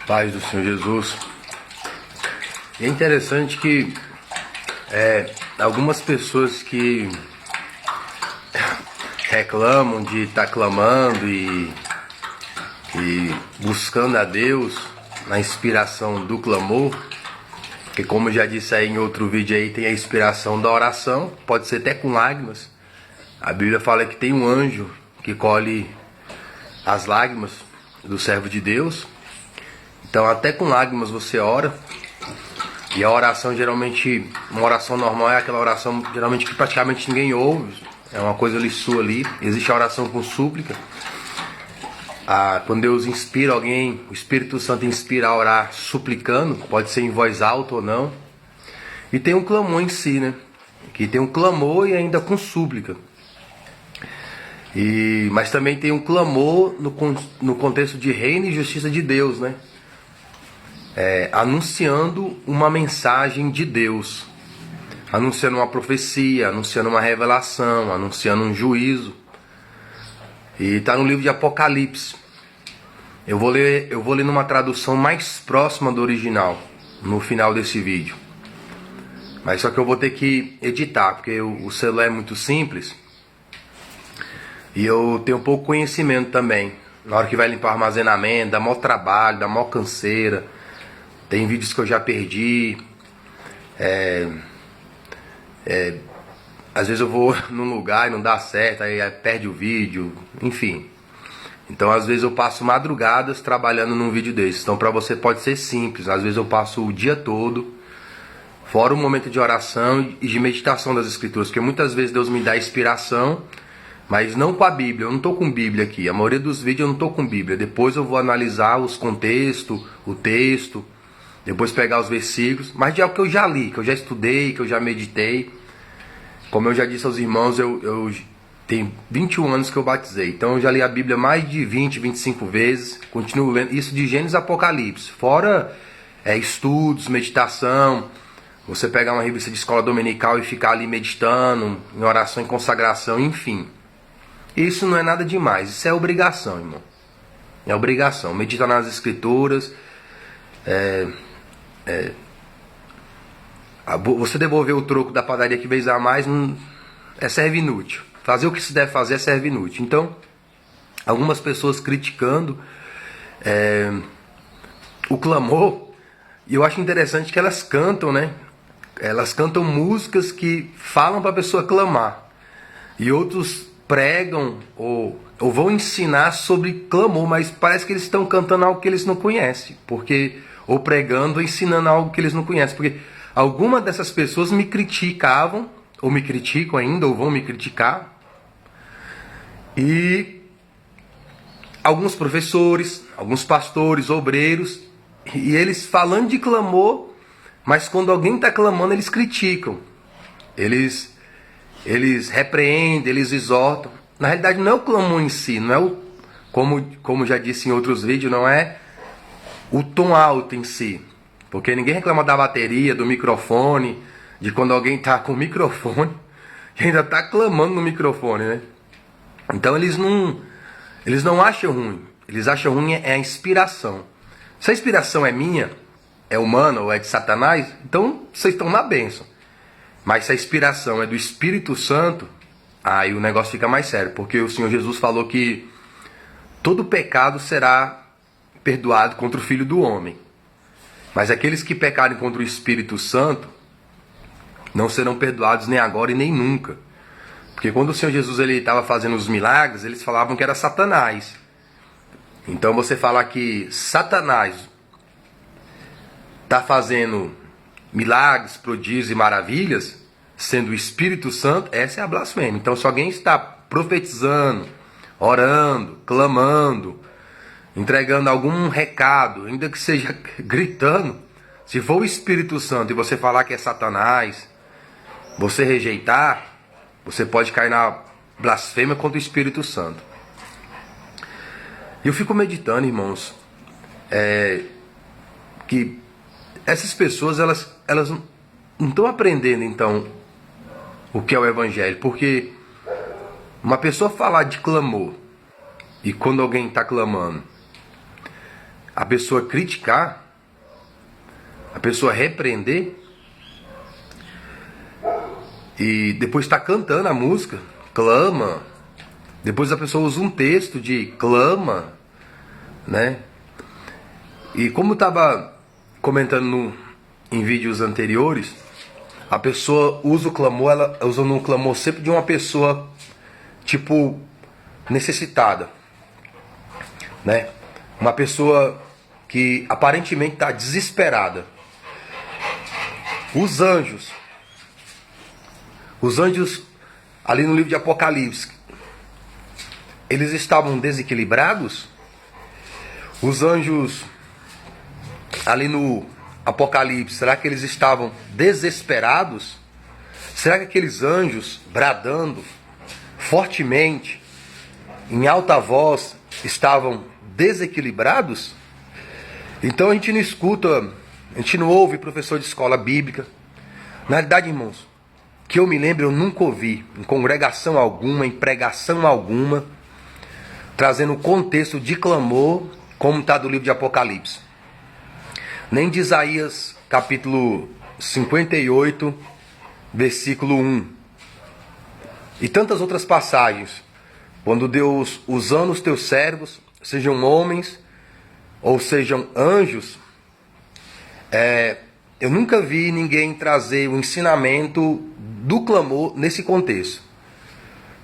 Paz do Senhor Jesus. E é interessante que algumas pessoas que reclamam de estar clamando e buscando a Deus na inspiração do clamor, que como eu já disse aí em outro vídeo aí, tem a inspiração da oração, pode ser até com lágrimas. A Bíblia fala que tem um anjo que colhe as lágrimas do servo de Deus. Então até com lágrimas você ora. E a oração geralmente, uma oração normal é aquela oração geralmente que praticamente ninguém ouve. É uma coisa ali sua ali. Existe a oração com súplica. Quando Deus inspira alguém, o Espírito Santo inspira a orar suplicando, pode ser em voz alta ou não. E tem um clamor em si, né? Que tem um clamor e ainda com súplica. Mas também tem um clamor no contexto de reino e justiça de Deus, né? Anunciando uma mensagem de Deus, anunciando uma profecia, anunciando uma revelação, anunciando um juízo. E está no livro de Apocalipse. Eu vou ler numa tradução mais próxima do original no final desse vídeo. Mas só que eu vou ter que editar, porque o celular é muito simples. E eu tenho pouco conhecimento também. Na hora que vai limpar o armazenamento, dá maior trabalho, dá maior canseira. Tem vídeos que eu já perdi. Às vezes eu vou num lugar e não dá certo, aí perde o vídeo, enfim. Então às vezes eu passo madrugadas trabalhando num vídeo desse. Então para você pode ser simples. Às vezes eu passo o dia todo, fora o momento de oração e de meditação das escrituras. Porque muitas vezes Deus me dá inspiração, mas não com a Bíblia. Eu não estou com Bíblia aqui. A maioria dos vídeos eu não estou com Bíblia. Depois eu vou analisar os contextos, o texto, depois pegar os versículos. Mas de algo que eu já li, que eu já estudei, que eu já meditei. Como eu já disse aos irmãos, eu tenho 21 anos que eu batizei. Então eu já li a Bíblia mais de 20, 25 vezes. Continuo lendo isso de Gênesis a Apocalipse. Fora estudos, meditação. Você pegar uma revista de escola dominical e ficar ali meditando, em oração, em consagração, enfim. Isso não é nada demais. Isso é obrigação, irmão. É obrigação. Meditar nas escrituras. Você devolver o troco da padaria que vez a mais serve inútil. Fazer o que se deve fazer serve inútil. Então, algumas pessoas criticando o clamor, e eu acho interessante que elas cantam, né? Elas cantam músicas que falam para a pessoa clamar. E outros pregam ou vão ensinar sobre clamor, mas parece que eles estão cantando algo que eles não conhecem. Ou pregando ou ensinando algo que eles não conhecem. Porque algumas dessas pessoas me criticavam, ou me criticam ainda, ou vão me criticar. E alguns professores, alguns pastores, obreiros, e eles falando de clamor, mas quando alguém está clamando, eles criticam. Eles repreendem, eles exortam. Na realidade não é o clamor em si, não é como já disse em outros vídeos, não é o tom alto em si. Porque ninguém reclama da bateria, do microfone, de quando alguém está com o microfone e ainda está clamando no microfone, né? Então eles não acham ruim. Eles acham ruim a inspiração. Se a inspiração é minha, é humana ou é de Satanás, então vocês estão na bênção. Mas se a inspiração é do Espírito Santo, aí o negócio fica mais sério. Porque o Senhor Jesus falou que todo pecado será perdoado contra o Filho do Homem. Mas aqueles que pecarem contra o Espírito Santo não serão perdoados nem agora e nem nunca. Porque quando o Senhor Jesus estava fazendo os milagres, eles falavam que era Satanás. Então você falar que Satanás está fazendo milagres, prodígios e maravilhas, sendo o Espírito Santo, essa é a blasfêmia. Então se alguém está profetizando, orando, clamando, entregando algum recado, ainda que seja gritando, se for o Espírito Santo e você falar que é Satanás, você rejeitar, você pode cair na blasfêmia contra o Espírito Santo. E eu fico meditando, irmãos, que essas pessoas, elas não estão aprendendo, então, o que é o Evangelho. Porque uma pessoa falar de clamor, e quando alguém está clamando, a pessoa criticar, a pessoa repreender, e depois está cantando a música, clama, depois a pessoa usa um texto de clama, né? E como estava comentando em vídeos anteriores, a pessoa usa o clamor, ela usa no clamor sempre de uma pessoa tipo necessitada, né? Uma pessoa que aparentemente está desesperada. Os anjos ali no livro de Apocalipse, eles estavam desequilibrados? Os anjos ali no Apocalipse, será que eles estavam desesperados? Será que aqueles anjos bradando fortemente, em alta voz, estavam desequilibrados? Então a gente não escuta, a gente não ouve professor de escola bíblica. Na realidade, irmãos, que eu me lembro, eu nunca ouvi em congregação alguma, em pregação alguma, trazendo o contexto de clamor, como está do livro de Apocalipse. Nem de Isaías capítulo 58, versículo 1. E tantas outras passagens. Quando Deus, usando os teus servos, sejam homens ou sejam anjos, eu nunca vi ninguém trazer o ensinamento do clamor nesse contexto.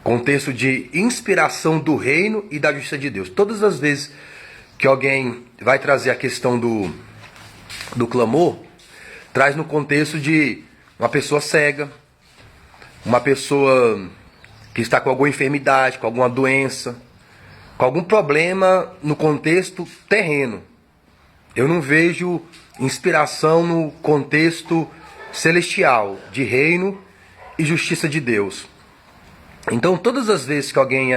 Contexto de inspiração do reino e da justiça de Deus. Todas as vezes que alguém vai trazer a questão do clamor, traz no contexto de uma pessoa cega, uma pessoa que está com alguma enfermidade, com alguma doença, com algum problema no contexto terreno. Eu não vejo inspiração no contexto celestial, de reino e justiça de Deus. Então, todas as vezes que alguém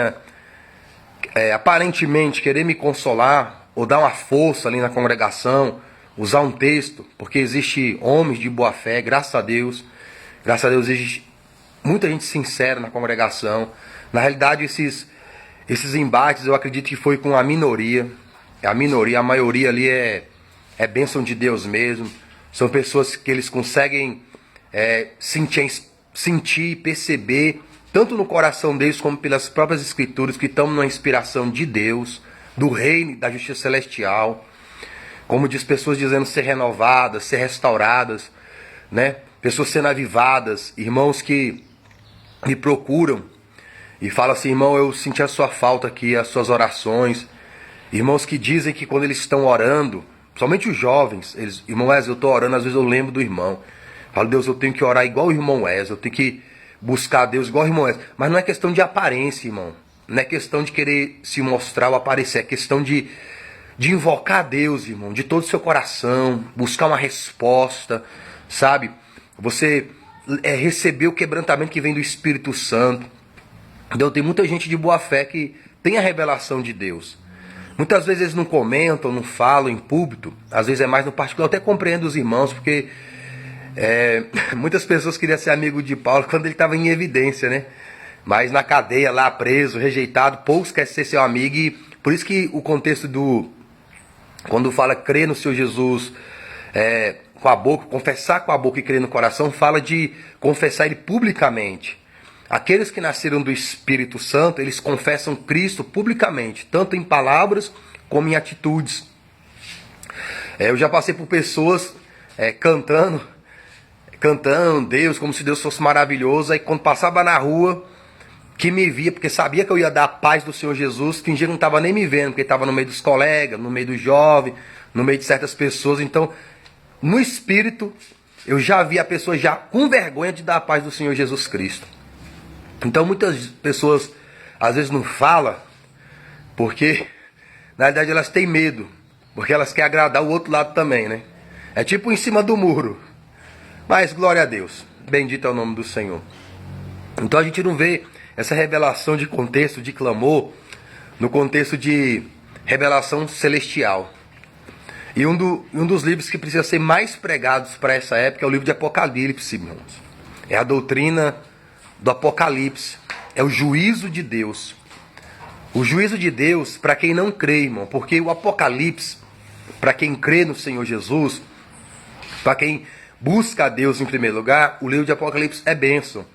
aparentemente querer me consolar, ou dar uma força ali na congregação, usar um texto, porque existe homens de boa fé, graças a Deus existe muita gente sincera na congregação. Na realidade, esses embates eu acredito que foi com a minoria. A maioria ali é bênção de Deus mesmo. São pessoas que eles conseguem sentir e perceber, tanto no coração deles como pelas próprias escrituras, que estão numa inspiração de Deus, do reino e da justiça celestial. Como diz, pessoas dizendo ser renovadas, ser restauradas, né? Pessoas sendo avivadas, irmãos que me procuram e falam assim: irmão, eu senti a sua falta aqui, as suas orações. Irmãos que dizem que quando eles estão orando, somente os jovens, irmão Wesley, eu estou orando, às vezes eu lembro do irmão. Falo: Deus, eu tenho que orar igual o irmão Wesley, eu tenho que buscar a Deus igual o irmão Wesley. Mas não é questão de aparência, irmão. Não é questão de querer se mostrar ou aparecer, é questão de invocar a Deus, irmão, de todo o seu coração, buscar uma resposta, sabe? Você receber o quebrantamento que vem do Espírito Santo. Então tem muita gente de boa fé que tem a revelação de Deus. Muitas vezes eles não comentam, não falam em púlpito, às vezes é mais no particular. Eu até compreendo os irmãos, porque muitas pessoas queriam ser amigo de Paulo quando ele estava em evidência, né? Mas na cadeia lá, preso, rejeitado, poucos querem ser seu amigo. E por isso que o contexto quando fala crer no Senhor Jesus com a boca, confessar com a boca e crer no coração, fala de confessar Ele publicamente. Aqueles que nasceram do Espírito Santo, eles confessam Cristo publicamente, tanto em palavras como em atitudes. Eu já passei por pessoas cantando Deus, como se Deus fosse maravilhoso. Aí quando passava na rua, que me via, porque sabia que eu ia dar a paz do Senhor Jesus, fingia que não estava nem me vendo, porque estava no meio dos colegas, no meio dos jovens, no meio de certas pessoas. Então, no Espírito, eu já vi a pessoa já com vergonha de dar a paz do Senhor Jesus Cristo. Então, muitas pessoas, às vezes, não falam, porque, na verdade, elas têm medo, porque elas querem agradar o outro lado também, né? É tipo em cima do muro. Mas, glória a Deus, bendito é o nome do Senhor. Então, a gente não vê essa revelação de contexto, de clamor, no contexto de revelação celestial. E um dos livros que precisa ser mais pregados para essa época é o livro de Apocalipse, irmãos. É a doutrina do Apocalipse. É o juízo de Deus. O juízo de Deus para quem não crê, irmão. Porque o Apocalipse, para quem crê no Senhor Jesus, para quem busca a Deus em primeiro lugar, o livro de Apocalipse é bênção.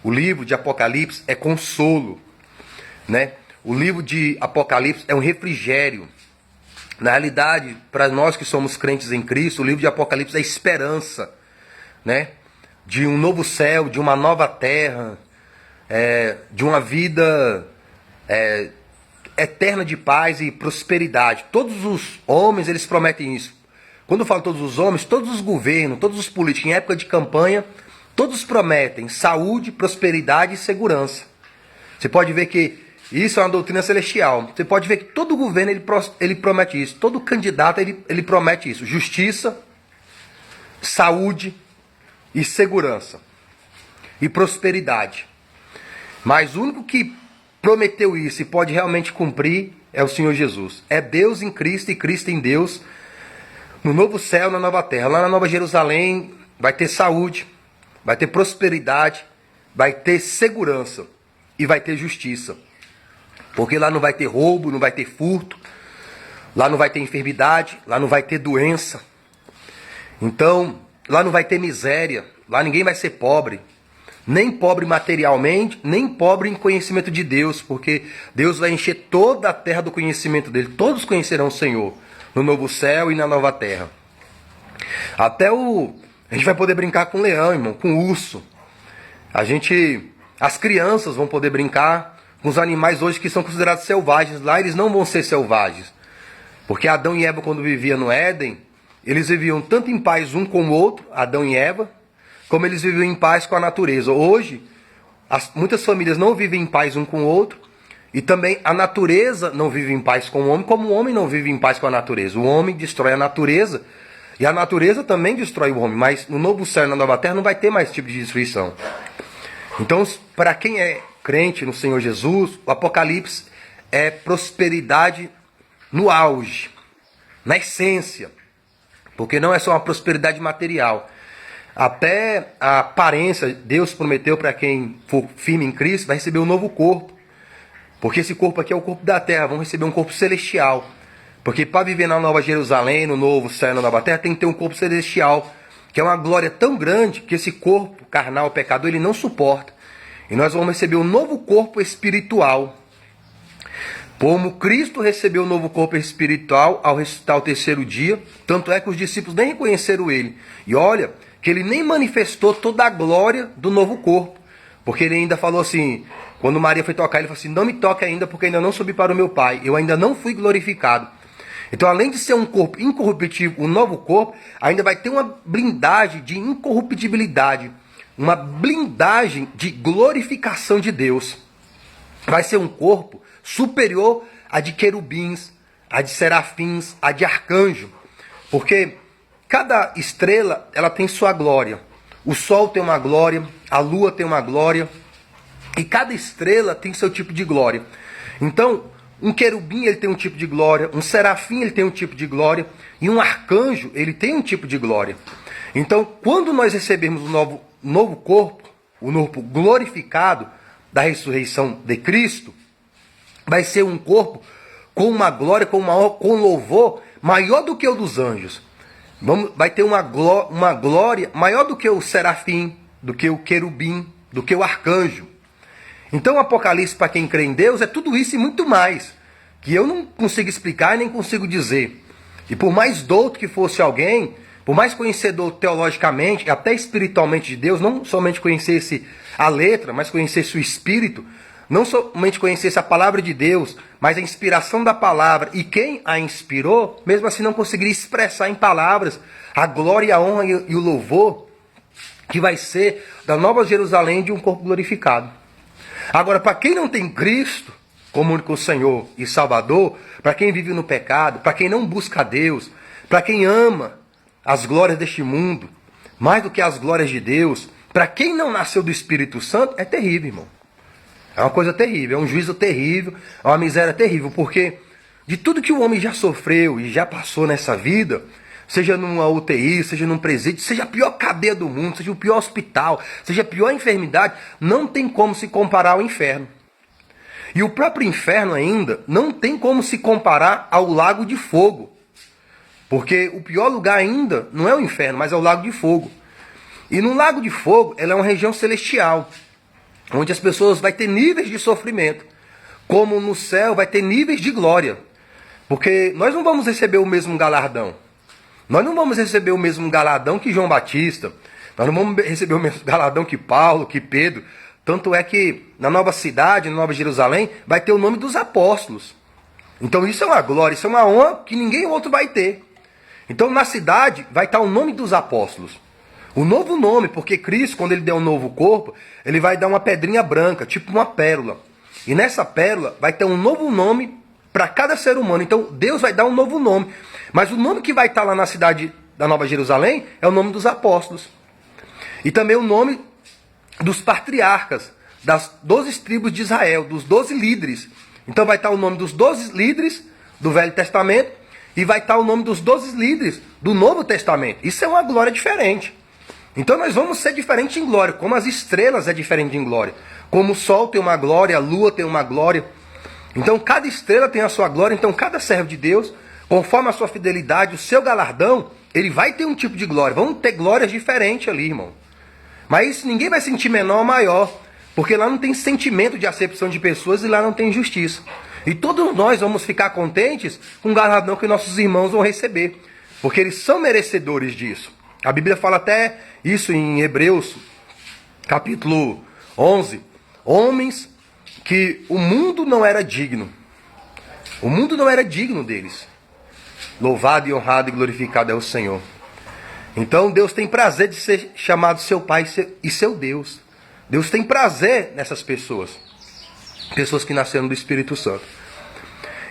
O livro de Apocalipse é consolo, né? O livro de Apocalipse é um refrigério. Na realidade, para nós que somos crentes em Cristo, o livro de Apocalipse é esperança, né? De um novo céu, de uma nova terra, de uma vida eterna de paz e prosperidade. Todos os homens, eles prometem isso. Quando eu falo todos os homens, todos os governos, todos os políticos, em época de campanha, todos prometem saúde, prosperidade e segurança. Você pode ver que isso é uma doutrina celestial. Você pode ver que todo governo ele promete isso. Todo candidato ele promete isso. Justiça, saúde e segurança. E prosperidade. Mas o único que prometeu isso e pode realmente cumprir é o Senhor Jesus. É Deus em Cristo e Cristo em Deus. No novo céu, na nova terra. Lá na Nova Jerusalém vai ter saúde, vai ter prosperidade, vai ter segurança e vai ter justiça. Porque lá não vai ter roubo, não vai ter furto, lá não vai ter enfermidade, lá não vai ter doença. Então, lá não vai ter miséria, lá ninguém vai ser pobre. Nem pobre materialmente, nem pobre em conhecimento de Deus, porque Deus vai encher toda a terra do conhecimento dele. Todos conhecerão o Senhor no novo céu e na nova terra. A gente vai poder brincar com o leão, irmão, com o urso. As crianças vão poder brincar com os animais hoje que são considerados selvagens. Lá eles não vão ser selvagens. Porque Adão e Eva, quando viviam no Éden, eles viviam tanto em paz um com o outro, Adão e Eva, como eles viviam em paz com a natureza. Hoje, muitas famílias não vivem em paz um com o outro, e também a natureza não vive em paz com o homem, como o homem não vive em paz com a natureza. O homem destrói a natureza, e a natureza também destrói o homem, mas no novo céu e na nova terra não vai ter mais esse tipo de destruição. Então, para quem é crente no Senhor Jesus, o Apocalipse é prosperidade no auge, na essência, porque não é só uma prosperidade material. Até a aparência, Deus prometeu para quem for firme em Cristo, vai receber um novo corpo. Porque esse corpo aqui é o corpo da terra, vão receber um corpo celestial. Porque para viver na Nova Jerusalém, no novo céu e na nova terra, tem que ter um corpo celestial, que é uma glória tão grande que esse corpo carnal, pecador, ele não suporta. E nós vamos receber um novo corpo espiritual. Como Cristo recebeu um novo corpo espiritual ao ressuscitar o terceiro dia, tanto é que os discípulos nem reconheceram ele. E olha, que ele nem manifestou toda a glória do novo corpo. Porque ele ainda falou assim, quando Maria foi tocar, ele falou assim, não me toque ainda, porque ainda não subi para o meu Pai, eu ainda não fui glorificado. Então, além de ser um corpo incorruptível, um novo corpo, ainda vai ter uma blindagem de incorruptibilidade, uma blindagem de glorificação de Deus. Vai ser um corpo superior a de querubins, a de serafins, a de arcanjo. Porque cada estrela, ela tem sua glória. O sol tem uma glória, a lua tem uma glória, e cada estrela tem seu tipo de glória. Então, um querubim, ele tem um tipo de glória, um serafim, ele tem um tipo de glória, e um arcanjo, ele tem um tipo de glória. Então, quando nós recebermos um novo corpo, o corpo glorificado da ressurreição de Cristo, vai ser um corpo com uma glória, com louvor maior do que o dos anjos. Vai ter uma glória maior do que o serafim, do que o querubim, do que o arcanjo. Então o Apocalipse, para quem crê em Deus, é tudo isso e muito mais, que eu não consigo explicar e nem consigo dizer. E por mais douto que fosse alguém, por mais conhecedor teologicamente, até espiritualmente de Deus, não somente conhecesse a letra, mas conhecesse o espírito, não somente conhecesse a palavra de Deus, mas a inspiração da palavra e quem a inspirou, mesmo assim não conseguiria expressar em palavras a glória, a honra e o louvor que vai ser da Nova Jerusalém de um corpo glorificado. Agora, para quem não tem Cristo como único Senhor e Salvador, para quem vive no pecado, para quem não busca a Deus, para quem ama as glórias deste mundo, mais do que as glórias de Deus, para quem não nasceu do Espírito Santo, é terrível, irmão. É uma coisa terrível, é um juízo terrível, é uma miséria terrível, porque de tudo que o homem já sofreu e já passou nessa vida, seja numa UTI, seja num presídio, seja a pior cadeia do mundo, seja o pior hospital, seja a pior enfermidade, não tem como se comparar ao inferno. E o próprio inferno ainda não tem como se comparar ao lago de fogo. Porque o pior lugar ainda não é o inferno, mas é o lago de fogo. E no lago de fogo, ela é uma região celestial, onde as pessoas vão ter níveis de sofrimento, como no céu vai ter níveis de glória. Porque nós não vamos receber o mesmo galardão. Nós não vamos receber o mesmo galardão que João Batista. Nós não vamos receber o mesmo galardão que Paulo, que Pedro. Tanto é que na nova cidade, na Nova Jerusalém, vai ter o nome dos apóstolos. Então isso é uma glória, isso é uma honra que ninguém outro vai ter. Então na cidade vai estar o nome dos apóstolos. O novo nome, porque Cristo, quando ele der um novo corpo, ele vai dar uma pedrinha branca, tipo uma pérola. E nessa pérola vai ter um novo nome para cada ser humano. Então Deus vai dar um novo nome. Mas o nome que vai estar lá na cidade da Nova Jerusalém é o nome dos apóstolos. E também o nome dos patriarcas, das 12 tribos de Israel, dos 12 líderes. Então vai estar o nome dos 12 líderes do Velho Testamento e vai estar o nome dos 12 líderes do Novo Testamento. Isso é uma glória diferente. Então nós vamos ser diferentes em glória, como as estrelas é diferente em glória. Como o sol tem uma glória, a lua tem uma glória. Então cada estrela tem a sua glória, então cada servo de Deus, conforme a sua fidelidade, o seu galardão, ele vai ter um tipo de glória. Vamos ter glórias diferentes ali, irmão. Mas ninguém vai sentir menor ou maior, porque lá não tem sentimento de acepção de pessoas e lá não tem justiça. E todos nós vamos ficar contentes com o galardão que nossos irmãos vão receber, porque eles são merecedores disso. A Bíblia fala até isso em Hebreus, capítulo 11. Homens que o mundo não era digno. O mundo não era digno deles. Louvado e honrado e glorificado é o Senhor. Então Deus tem prazer de ser chamado seu Pai e seu Deus. Deus tem prazer nessas pessoas. Pessoas que nasceram do Espírito Santo.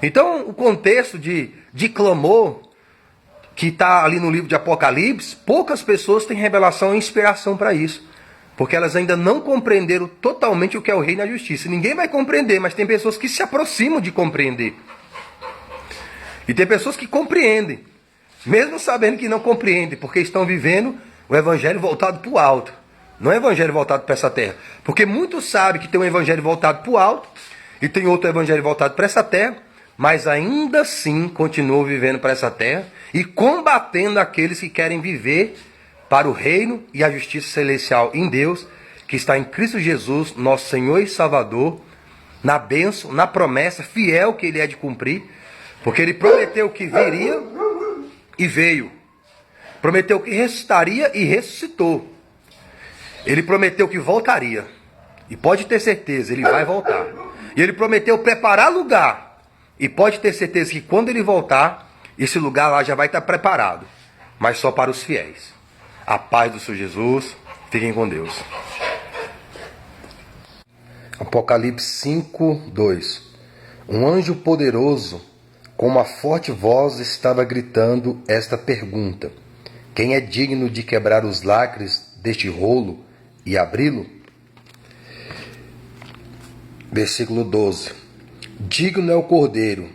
Então o contexto de clamor que está ali no livro de Apocalipse, poucas pessoas têm revelação e inspiração para isso. Porque elas ainda não compreenderam totalmente o que é o reino e a justiça. Ninguém vai compreender, mas tem pessoas que se aproximam de compreender. E tem pessoas que compreendem, mesmo sabendo que não compreendem, porque estão vivendo o evangelho voltado para o alto. Não é evangelho voltado para essa terra. Porque muitos sabem que tem um evangelho voltado para o alto e tem outro evangelho voltado para essa terra, mas ainda assim continuam vivendo para essa terra e combatendo aqueles que querem viver para o reino e a justiça celestial em Deus, que está em Cristo Jesus, nosso Senhor e Salvador, na bênção, na promessa fiel que Ele é de cumprir, porque Ele prometeu que viria e veio. Prometeu que ressuscitaria e ressuscitou. Ele prometeu que voltaria. E pode ter certeza, Ele vai voltar. E Ele prometeu preparar lugar. E pode ter certeza que quando Ele voltar, esse lugar lá já vai estar preparado. Mas só para os fiéis. A paz do Senhor Jesus. Fiquem com Deus. Apocalipse 5, 2. Um anjo poderoso, com uma forte voz, estava gritando esta pergunta: quem é digno de quebrar os lacres deste rolo e abri-lo? Versículo 12. Digno é o Cordeiro.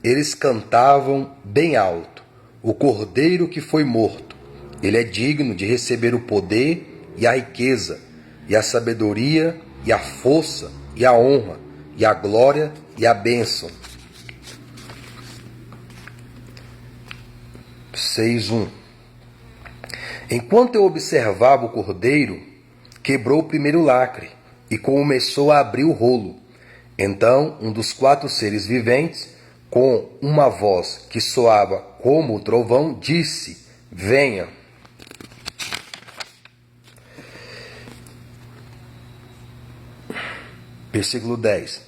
Eles cantavam bem alto: o Cordeiro que foi morto. Ele é digno de receber o poder e a riqueza, e a sabedoria, e a força, e a honra, e a glória, e a bênção. 6:1. Enquanto eu observava o Cordeiro, quebrou o primeiro lacre e começou a abrir o rolo. Então um dos 4 seres viventes, com uma voz que soava como o trovão, disse: venha. Versículo 10.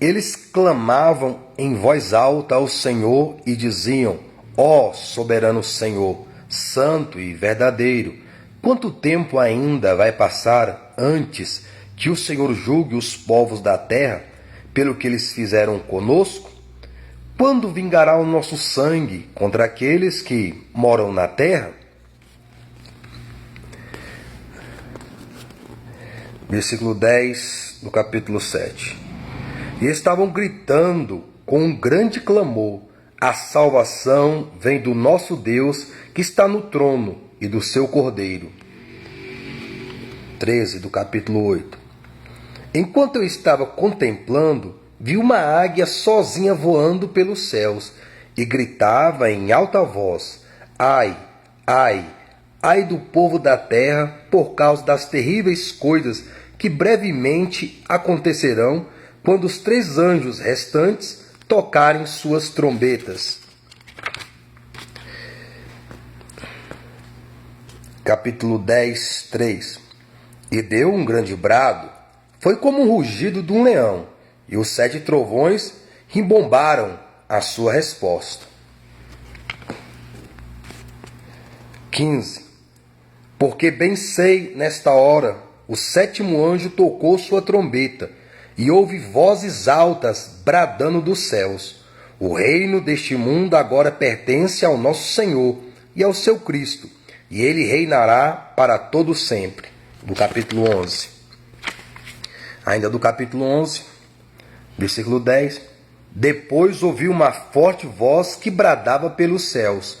Eles clamavam em voz alta ao Senhor e diziam: ó soberano Senhor, santo e verdadeiro, quanto tempo ainda vai passar antes que o Senhor julgue os povos da terra pelo que eles fizeram conosco? Quando vingará o nosso sangue contra aqueles que moram na terra? Versículo 10 do capítulo 7. E estavam gritando com um grande clamor: a salvação vem do nosso Deus que está no trono e do seu Cordeiro. 13 do capítulo 8. Enquanto eu estava contemplando, vi uma águia sozinha voando pelos céus e gritava em alta voz: Ai, ai, ai do povo da terra por causa das terríveis coisas que brevemente acontecerão quando os 3 anjos restantes tocarem suas trombetas. Capítulo 10, 3. E deu um grande brado, foi como um rugido de um leão, e os 7 trovões rimbombaram a sua resposta. 15. Porque bem sei, nesta hora, o 7º anjo tocou sua trombeta, e houve vozes altas bradando dos céus. O reino deste mundo agora pertence ao nosso Senhor e ao seu Cristo, e ele reinará para todo sempre. Do capítulo 11. Ainda do capítulo 11, versículo 10. Depois ouvi uma forte voz que bradava pelos céus.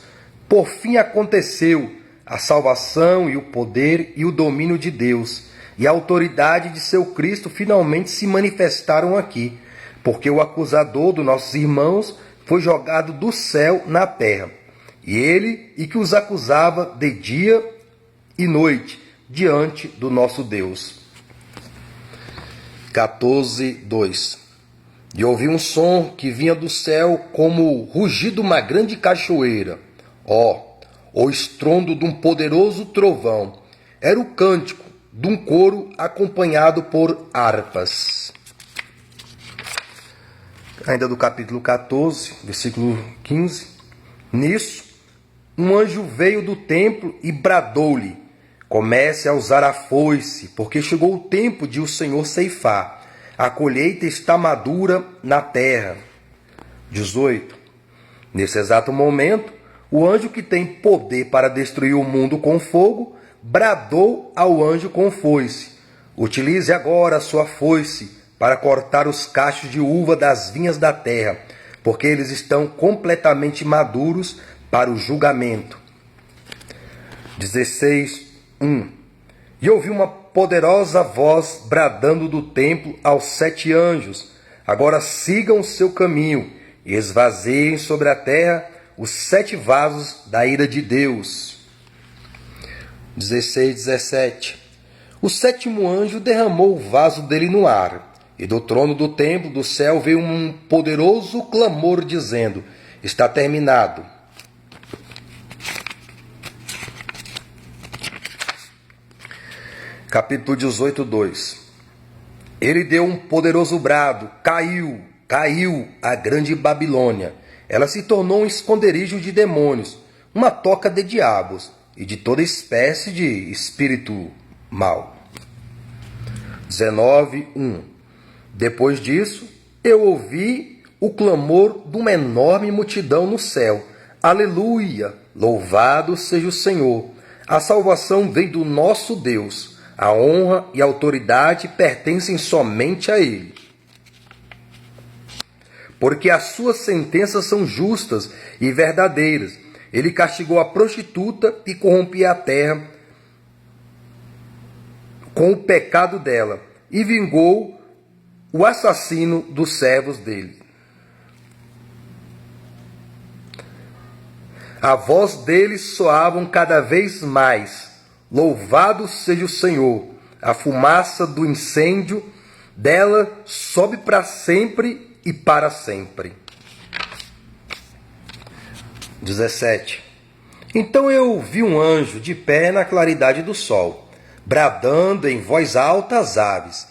Por fim aconteceu a salvação e o poder e o domínio de Deus, e a autoridade de seu Cristo finalmente se manifestaram aqui, porque o acusador dos nossos irmãos foi jogado do céu na terra, e ele que os acusava de dia e noite diante do nosso Deus. 14, 2. E ouvi um som que vinha do céu como o rugido de uma grande cachoeira. O estrondo de um poderoso trovão. Era o cântico de um coro acompanhado por harpas. Ainda do capítulo 14, versículo 15. Nisso, um anjo veio do templo e bradou-lhe: comece a usar a foice, porque chegou o tempo de o Senhor ceifar. A colheita está madura na terra. 18. Nesse exato momento, o anjo que tem poder para destruir o mundo com fogo, bradou ao anjo com foice: utilize agora a sua foice para cortar os cachos de uva das vinhas da terra, porque eles estão completamente maduros para o julgamento. 16, 1. E ouvi uma poderosa voz bradando do templo aos 7 anjos: agora sigam o seu caminho e esvaziem sobre a terra os 7 vasos da ira de Deus. 16, 17. O 7º anjo derramou o vaso dele no ar, e do trono do templo do céu veio um poderoso clamor dizendo: está terminado. Capítulo 18, 2. Ele deu um poderoso brado, caiu a grande Babilônia. Ela se tornou um esconderijo de demônios, uma toca de diabos e de toda espécie de espírito mau. 19, 1. Depois disso, eu ouvi o clamor de uma enorme multidão no céu. Aleluia! Louvado seja o Senhor! A salvação vem do nosso Deus. A honra e a autoridade pertencem somente a Ele. Porque as suas sentenças são justas e verdadeiras. Ele castigou a prostituta e corrompia a terra com o pecado dela, e vingou o assassino dos servos dele. A voz deles soavam cada vez mais: louvado seja o Senhor! A fumaça do incêndio dela sobe para sempre e para sempre. 17. Então eu vi um anjo de pé na claridade do sol, bradando em voz alta às aves: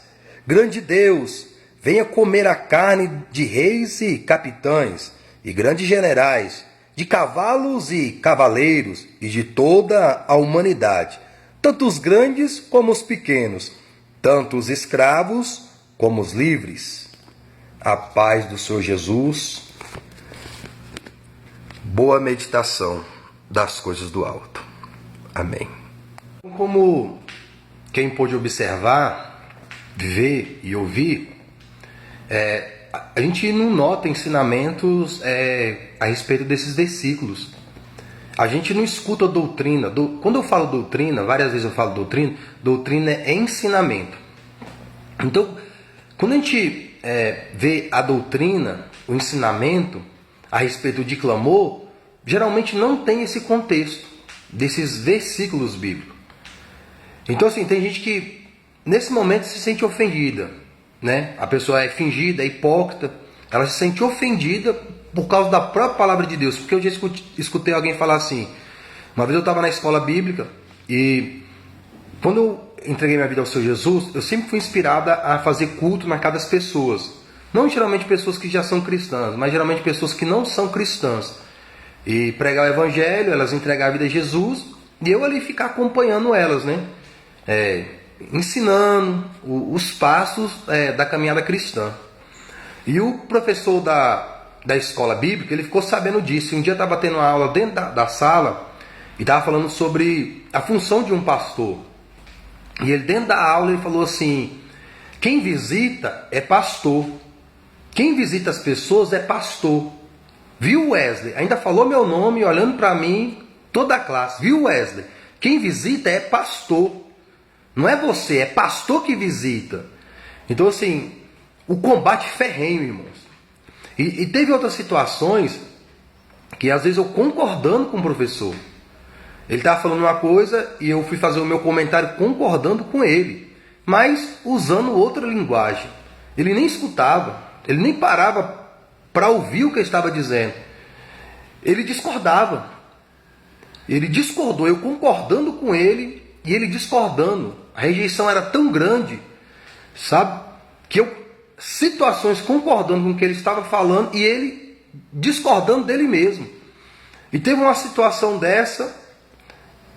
grande Deus, venha comer a carne de reis e capitães, e grandes generais, de cavalos e cavaleiros, e de toda a humanidade, tanto os grandes como os pequenos, tanto os escravos como os livres. A paz do Senhor Jesus. Boa meditação das coisas do alto. Amém. Como quem pôde observar, ver e ouvir, a gente não nota ensinamentos a respeito desses versículos. A gente não escuta doutrina. Quando eu falo doutrina, várias vezes eu falo doutrina, doutrina é ensinamento. Então, quando a gente vê a doutrina, o ensinamento a respeito de clamor, geralmente não tem esse contexto desses versículos bíblicos. Então assim, tem gente que nesse momento se sente ofendida, né? A pessoa é fingida, é hipócrita, ela se sente ofendida por causa da própria palavra de Deus. Porque eu já escutei alguém falar assim, uma vez eu estava na escola bíblica e quando eu entreguei minha vida ao Senhor Jesus, eu sempre fui inspirada a fazer culto na casa das pessoas. Não geralmente pessoas que já são cristãs, mas geralmente pessoas que não são cristãs. E pregar o evangelho, elas entregar a vida a Jesus, e eu ali ficar acompanhando elas, né? Ensinando os passos da caminhada cristã. E o professor da escola bíblica, ele ficou sabendo disso. Um dia estava tendo uma aula dentro da sala e estava falando sobre a função de um pastor. E ele dentro da aula ele falou assim: quem visita é pastor. Quem visita as pessoas é pastor. Viu, Wesley? Ainda falou meu nome olhando para mim, toda a classe. Viu, Wesley? Quem visita é pastor. Não é você, é pastor que visita. Então assim, o combate ferrenho, irmãos. E teve outras situações que às vezes eu concordando com o professor. Ele estava falando uma coisa e eu fui fazer o meu comentário concordando com ele, mas usando outra linguagem. Ele nem escutava, ele nem parava para ouvir o que eu estava dizendo. Ele discordava. Ele discordou, eu concordando com ele e ele discordando. A rejeição era tão grande, sabe? Que eu, situações concordando com o que ele estava falando e ele discordando dele mesmo. E teve uma situação dessa,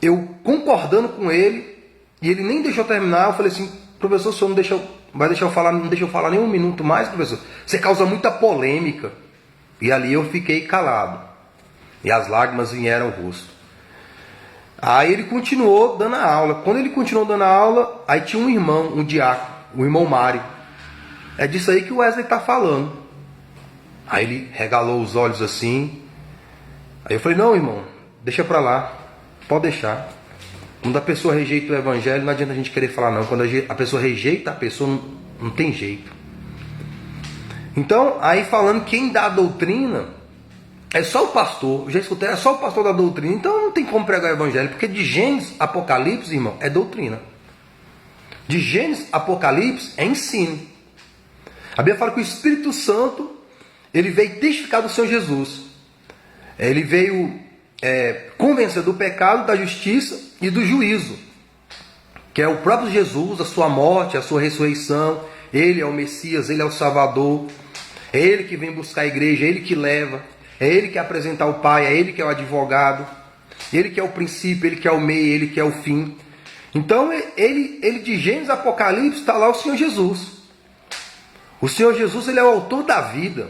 eu concordando com ele, e ele nem deixou terminar. Eu falei assim: professor, o senhor vai deixar eu falar, não deixa eu falar nem um minuto mais, professor? Você causa muita polêmica. E ali eu fiquei calado. E as lágrimas vieram ao rosto. Aí ele continuou dando a aula. Quando ele continuou dando a aula, aí tinha um irmão, um diácono, o irmão Mário. É disso aí que o Wesley está falando. Aí ele regalou os olhos assim. Aí eu falei: não, irmão, deixa para lá. Pode deixar. Quando a pessoa rejeita o evangelho, não adianta a gente querer falar não. Quando a pessoa rejeita a pessoa, não tem jeito. Então, aí falando quem dá a doutrina é só o pastor. Eu já escutei, é só o pastor da doutrina. Então não tem como pregar o evangelho, porque de Gênesis a Apocalipse, irmão, é doutrina. De Gênesis a Apocalipse é ensino. A Bíblia fala que o Espírito Santo, ele veio testificar do Senhor Jesus. Ele veio convencer do pecado, da justiça e do juízo. Que é o próprio Jesus, a sua morte, a sua ressurreição. Ele é o Messias, ele é o Salvador. É ele que vem buscar a igreja, é ele que leva. É ele que apresenta ao Pai, é ele que é o advogado. Ele que é o princípio, ele que é o meio, ele que é o fim. Então, ele de Gênesis a Apocalipse está lá o Senhor Jesus. O Senhor Jesus, ele é o autor da vida.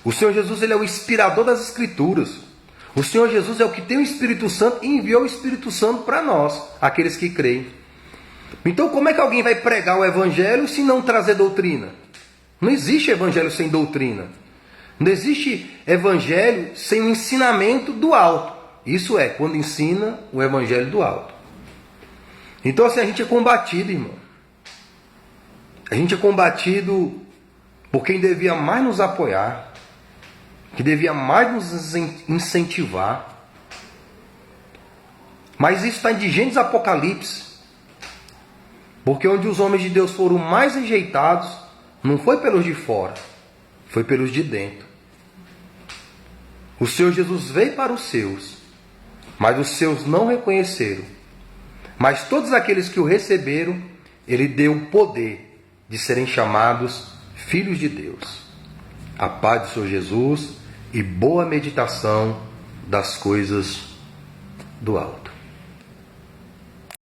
O Senhor Jesus, ele é o inspirador das Escrituras. O Senhor Jesus é o que tem o Espírito Santo e enviou o Espírito Santo para nós, aqueles que creem. Então, como é que alguém vai pregar o Evangelho se não trazer doutrina? Não existe Evangelho sem doutrina. Não existe Evangelho sem o ensinamento do alto. Isso é, quando ensina o Evangelho do alto. Então, assim, a gente é combatido, irmão. A gente é combatido por quem devia mais nos apoiar, que devia mais nos incentivar. Mas isso está em Gênesis Apocalipse. Porque onde os homens de Deus foram mais rejeitados, não foi pelos de fora, foi pelos de dentro. O Senhor Jesus veio para os seus, mas os seus não reconheceram. Mas todos aqueles que o receberam, ele deu o poder de serem chamados filhos de Deus. A paz do Senhor Jesus e boa meditação das coisas do alto.